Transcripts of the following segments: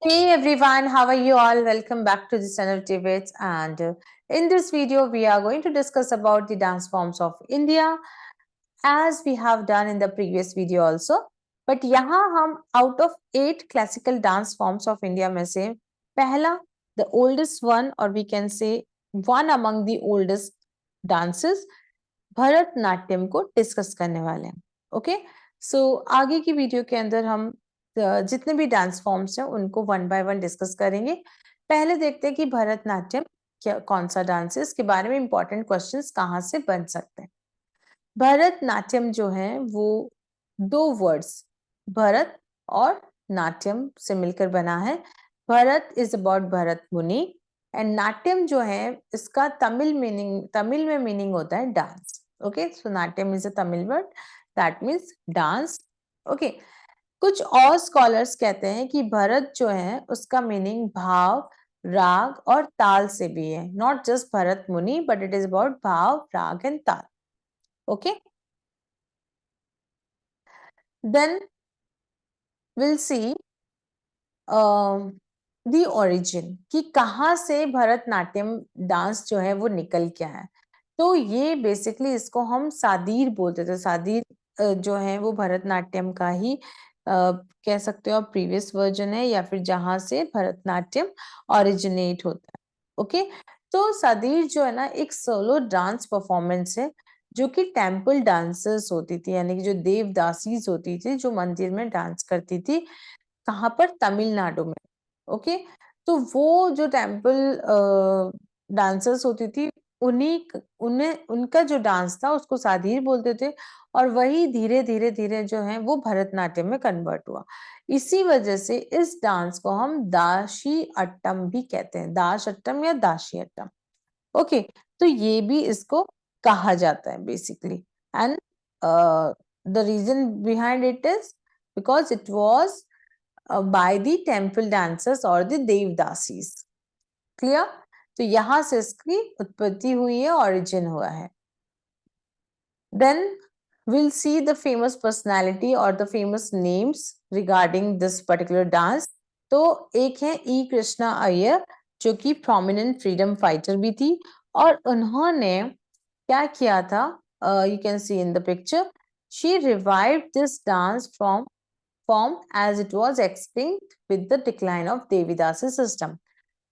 Hey everyone, how are you all? Welcome back to the Channel Debates. And in this video, we are going to discuss about the dance forms of India, as we have done in the previous video also. But यहाँ हम out of 8 classical dance forms of India में से पहला, the oldest one, or we can say one among the oldest dances, Bharatanatyam को discuss करने वाले हैं. Okay, सो आगे की वीडियो के अंदर हम जितने भी डांस फॉर्म्स हैं उनको वन बाय वन डिस्कस करेंगे. पहले देखते हैं कि भरतनाट्यम क्या कौन सा डांस है, इसके बारे में इंपॉर्टेंट क्वेश्चंस कहाँ से बन सकते हैं. भरतनाट्यम जो है वो दो वर्ड्स भरत और नाट्यम से मिलकर बना है. भरत इज अबाउट भरत मुनि एंड नाट्यम जो है इसका तमिल में मीनिंग होता है dance. Okay, so Natyam is a Tamil word that means dance. Okay, कुछ और स्कॉलर्स कहते हैं कि भरत जो है उसका मीनिंग भाव, राग और ताल से भी है. नॉट जस्ट भरत मुनि बट इट इज अबाउट भाव, राग एंड ताल. Okay, then we'll see the origin कि कहाँ से भरतनाट्यम डांस जो है वो निकल के आया. तो ये बेसिकली इसको हम सादीर बोलते थे. सादीर जो है वो भरतनाट्यम का ही कह सकते हो आप प्रीवियस वर्जन है या फिर जहां से भरतनाट्यम ओरिजिनेट होता है. ओके, तो सादीर जो है ना एक सोलो डांस परफॉर्मेंस है जो कि टेम्पल डांसर्स होती थी, यानी कि जो देवदासीज होती थी जो मंदिर में डांस करती थी. कहाँ पर? तमिलनाडु में. ओके, तो वो जो टेम्पल डांसर्स होती थी उन्हें उनका जो डांस था उसको सादीर बोलते थे और वही धीरे धीरे धीरे जो है वो भरतनाट्यम में कन्वर्ट हुआ. इसी वजह से इस डांस को हम दाशी अट्टम भी कहते हैं. दाश अट्टम या दाशी अट्टम. ओके, तो ये भी इसको कहा जाता है basically. And the reason behind it is because it was by the temple dancers or the devdasis. Clear? तो यहां से इसकी उत्पत्ति हुई है, origin हुआ है. Then we'll see the famous personality or the famous names regarding this particular dance. तो एक है ई कृष्णा अय्यर जो कि prominent freedom fighter भी थी और उन्होंने क्या किया था? You can see in the picture. She revived this dance from form as it was extinct with the decline of देवीदासी system.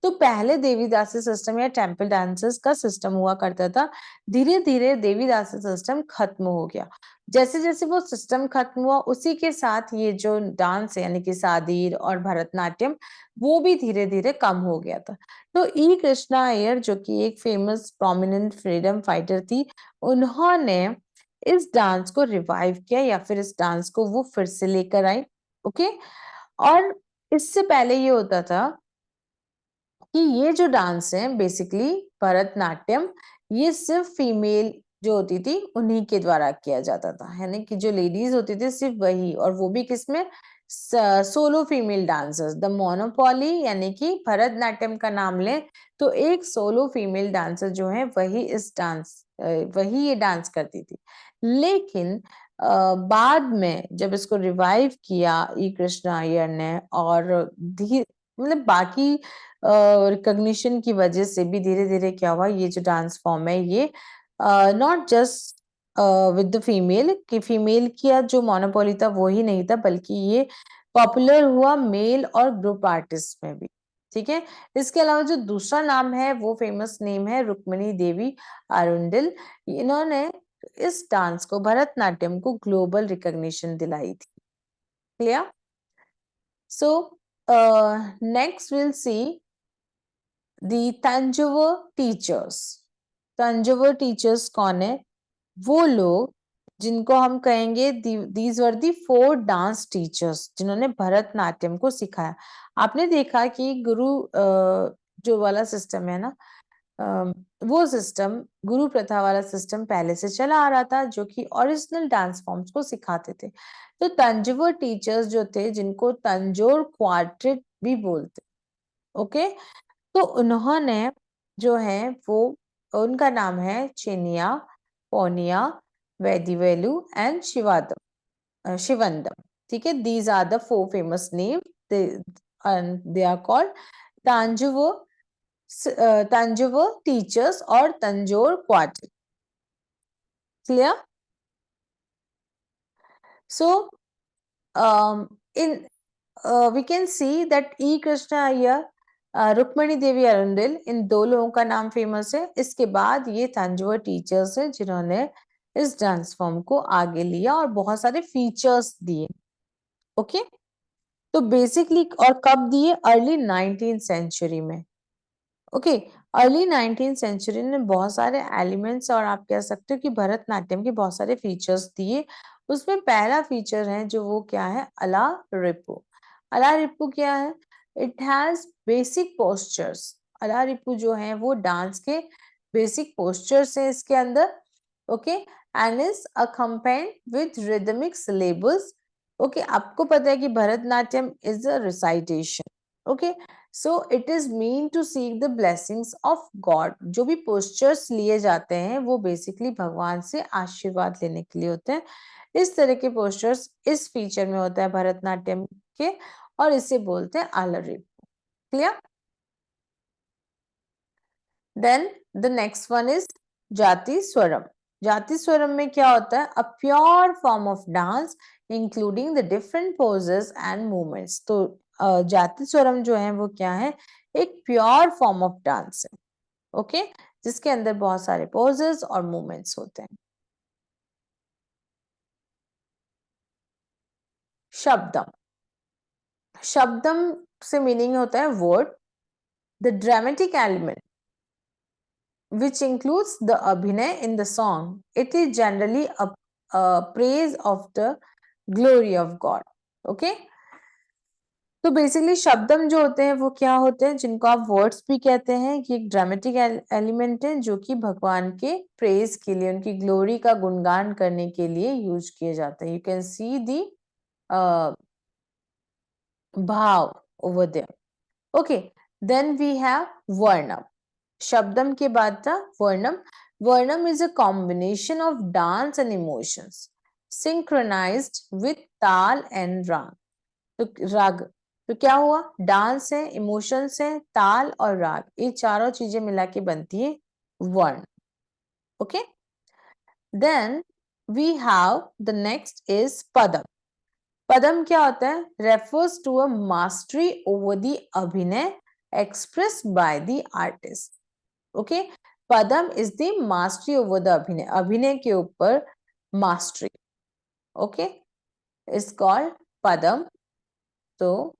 तो पहले देवीदासी सिस्टम या टेम्पल डांसेस का सिस्टम हुआ करता था. धीरे धीरे देवीदासी सिस्टम खत्म हो गया. जैसे जैसे वो सिस्टम खत्म हुआ उसी के साथ ये जो डांस है यानी कि सादीर और भरतनाट्यम वो भी धीरे धीरे कम हो गया था. तो ई कृष्णा अय्यर जो कि एक फेमस प्रोमिनेंट फ्रीडम फाइटर थी, उन्होंने इस डांस को रिवाइव किया या फिर इस डांस को वो फिर से लेकर आई. ओके, और इससे पहले ये होता था कि ये जो डांस है बेसिकली भरतनाट्यम ये सिर्फ फीमेल जो होती थी उन्हीं के द्वारा किया जाता था, यानी कि जो लेडीज होती थी सिर्फ वही, और वो भी किसमें? Solo female dancers. The monopoly यानी कि भरतनाट्यम का नाम ले तो एक सोलो फीमेल डांसर जो है वही ये डांस करती थी. लेकिन बाद में जब इसको रिवाइव किया ई कृष्णा अय्यर ने और मतलब बाकी रिकॉग्निशन की वजह से भी धीरे धीरे क्या हुआ, ये जो डांस फॉर्म है ये not just with the female कि फीमेल की जो मोनोपोली था वो ही नहीं था, बल्कि ये पॉपुलर हुआ मेल और ग्रुप आर्टिस्ट में भी. ठीक है, इसके अलावा जो दूसरा नाम है वो फेमस नेम है रुक्मिणी देवी अरुंडिल. इन्होंने इस डांस को भरतनाट्यम को ग्लोबल रिकॉग्निशन दिलाई थी. Clear? So next will see the Tanjore teachers. Tanjore teachers कौन है? वो लोग जिनको हम कहेंगे these were the 4 dance teachers जिन्होंने भरतनाट्यम को सिखाया. आपने देखा कि गुरु जो वाला सिस्टम है ना, वो सिस्टम गुरु प्रथा वाला सिस्टम पहले से चला आ रहा था जो कि ओरिजिनल डांस फॉर्म्स को सिखाते थे. तो तंजौर टीचर्स जो थे जिनको तंजौर क्वार्टेट भी बोलते. ओके, तो उन्होंने जो है वो उनका नाम है चिनिया, पोनिया, वेदिवेलु एंड शिवंदम. ठीक है, these are the 4 famous name and they are called Tanjore teachers or Tanjore quartet. Clear? So in we can see that E Krishna Iyer, Rukmini Devi Arundale, इन दो लोगों का नाम फेमस है. इसके बाद ये तंजौर टीचर्स हैं जिन्होंने इस डांस फॉर्म को आगे लिया और बहुत सारे फीचर्स दिए. ओके, तो बेसिकली और कब दिए? अर्ली 19th सेंचुरी में. ओके, अर्ली 19th सेंचुरी ने बहुत सारे एलिमेंट्स और आप कह सकते हो कि भरतनाट्यम के बहुत सारे फीचर्स दिए. उसमें पहला फीचर है जो वो क्या है? अला रिपु. अला रिपु क्या है? It has basic postures. अला रिपु जो है वो डांस के बेसिक पोस्चर्स है इसके अंदर. Okay, and is accompanied with rhythmic syllables. Okay, आपको पता है कि Bharatanatyam is a recitation. Okay, so it is mean to seek the blessings of god. जो भी पोस्चर्स लिए जाते हैं वो बेसिकली भगवान से आशीर्वाद लेने के लिए होते हैं. इस तरह के पोस्चर्स इस फीचर में होता है भरतनाट्यम के, और इसे बोलते हैं alarippu. Clear? Then the next one is jathi swaram. Jathi swaram में क्या होता है? A pure form of dance including the different poses and movements. तो जाति स्वरम जो है वो क्या है? एक प्योर फॉर्म ऑफ डांस है. ओके, जिसके अंदर बहुत सारे पोजेस और मूवमेंट्स होते हैं. शब्दम. शब्दम से मीनिंग होता है word. The dramatic element which includes the abhinay in the song. It is generally a praise of the glory of God. Okay, तो बेसिकली शब्दम जो होते हैं वो क्या होते हैं? जिनको आप वर्ड्स भी कहते हैं. ये एक ड्रामेटिक एलिमेंट है जो कि भगवान के प्रेज के लिए, उनकी ग्लोरी का गुणगान करने के लिए यूज किए जाते हैं. You can see the bhava over there. Okay, then we have varnam. Shabdam के बाद था वर्णम. वर्णम is a combination of dance and emotions synchronized with ताल and राग. तो राग, तो क्या हुआ? डांस है, इमोशंस है, ताल और राग, ये चारों चीजें मिला के बनती है वर्ण. Okay, then we have the next is padam. Padam क्या होता है? Refers to a mastery over the abhinaya express by the artist. Okay, padam is the mastery over the abhinaya. Abhinaya के ऊपर mastery. Okay, is called padam. तो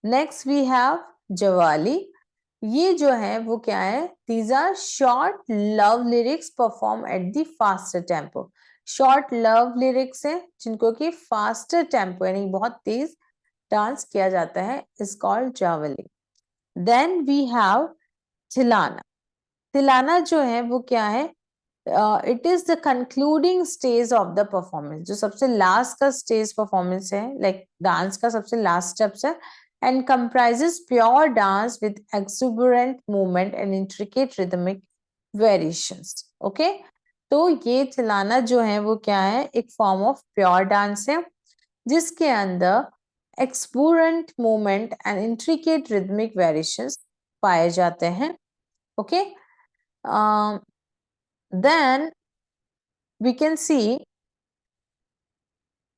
नेक्स्ट वी हैव जवाली. ये जो है वो क्या है? These are short love lyrics perform at the faster tempo. Short love lyrics है जिनको कि फास्टर टेम्पो यानी बहुत तेज डांस किया जाता है, is called javali. Then we have thillana. Thillana जो है वो क्या है? It is the concluding stage of the performance. जो सबसे लास्ट का स्टेज परफॉर्मेंस है, लाइक डांस का सबसे लास्ट स्टेप्स है, and comprises pure dance with exuberant movement and intricate rhythmic variations. Okay, तो ये थिलाना जो है वो क्या है? एक फॉर्म ऑफ प्योर डांस है जिसके अंदर exuberant movement and intricate rhythmic variations पाए जाते हैं. Okay, then we can see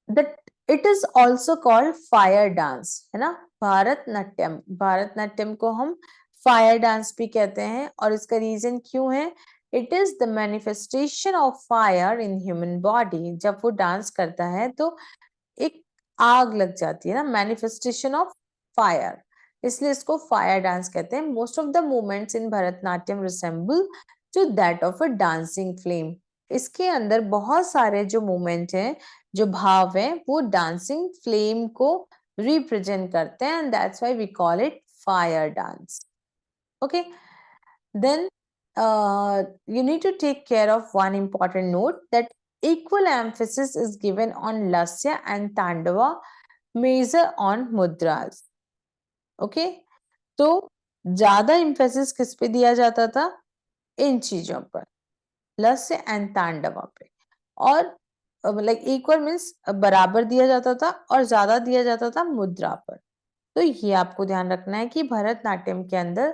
that it is also called fire dance, है ना? भारतनाट्यम. भारतनाट्यम को हम फायर डांस भी कहते हैं, और इसका रीजन क्यों है? It is the manifestation of fire in human body. जब वो डांस करता है तो एक आग लग जाती है ना, मैनिफेस्टेशन ऑफ फायर, इसलिए इसको फायर डांस कहते हैं. Most of the movements in Bharatanatyam resemble to that of a dancing flame. इसके अंदर बहुत सारे जो मूवमेंट हैं, जो भाव हैं, वो डांसिंग फ्लेम को रिप्रेजेंट करते हैं, and that's why we call it fire dance. Okay, then you need to take care of one important note, that equal emphasis is given on lasya and tandava measure on mudras. Okay, तो ज्यादा emphasis किस पे दिया जाता था? इन चीजों पर, लस्य and तांडवा पे. और लाइक इक्वल मीन्स बराबर दिया जाता था और ज्यादा दिया जाता था मुद्रा पर। तो ये आपको ध्यान रखना है कि भरतनाट्यम के अंदर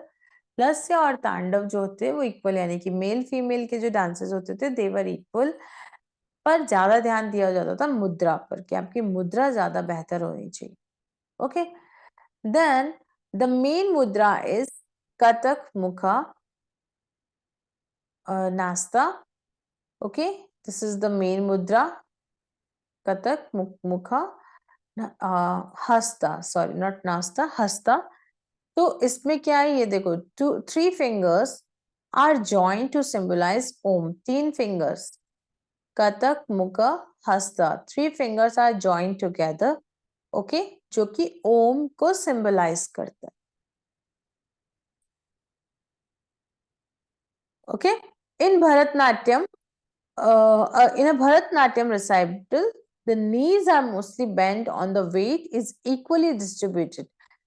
लस्य और तांडव जो होते हैं वो इक्वल, यानी कि मेल फीमेल के जो डांसेस होते थे देवर इक्वल, पर ज्यादा ध्यान दिया जाता था मुद्रा पर कि आपकी मुद्रा ज्यादा बेहतर होनी चाहिए। ओके, देन द मेन मुद्रा इज कथक मुखा नास्ता। Okay, this is the main मुद्रा, कथक मुखा हस्ता, सॉरी नॉट नास्ता, हस्ता। तो इसमें क्या है ये देखो, three fingers are joint to symbolise Om, तीन fingers, Kathaka mukha hasta, three fingers are joint together, okay, जो कि ओम को सिंबलाइज करता है। Okay, in Bharatanatyam in a Bharatnatyam recital, the knees are mostly bent on the weight is equally distributed.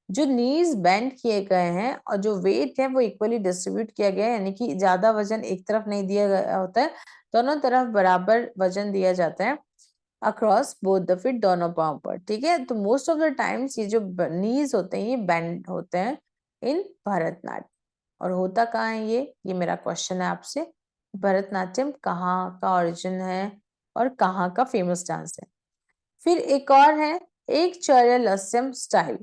जो knees bend किए गए हैं और जो weight है वो equally distribute किया गया है, यानी कि ज्यादा वजन एक तरफ नहीं दिया गया होता है, दोनों तरफ बराबर वजन दिया जाता है across both the feet, दोनों पाँव पर। ठीक है, तो most of the times ये जो knees होते हैं ये bend होते हैं in भरतनाट्यम। और होता कहाँ है ये मेरा क्वेश्चन है आपसे। भरतनाट्यम कहाँ का ओरिजिन है और कहाँ का फेमस डांस है। फिर एक और है एक चौरलस्यम style,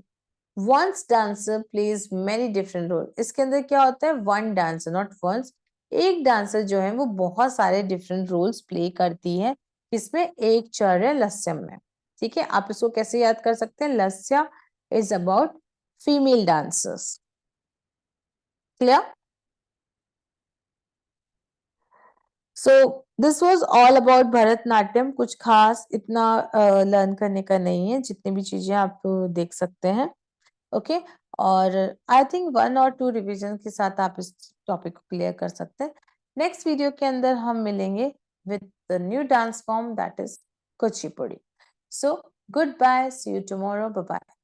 once dancer plays many different role. इसके अंदर क्या होता है, वन डांसर, नॉट वंस, एक डांसर जो है वो बहुत सारे डिफरेंट रोल्स प्ले करती है, इसमें एक चौरलस्यम में। ठीक है, आप इसको कैसे याद कर सकते हैं, lasya is about female dancers. Clear? So this was all about Bharatanatyam. कुछ खास इतना लर्न करने का नहीं है, जितनी भी चीजें आप देख सकते हैं। ओके, और आई थिंक वन और टू रिवीजन के साथ आप इस टॉपिक को क्लियर कर सकते हैं। नेक्स्ट वीडियो के अंदर हम मिलेंगे with the new dance form that is Kuchipudi. So goodbye, see you tomorrow, bye bye.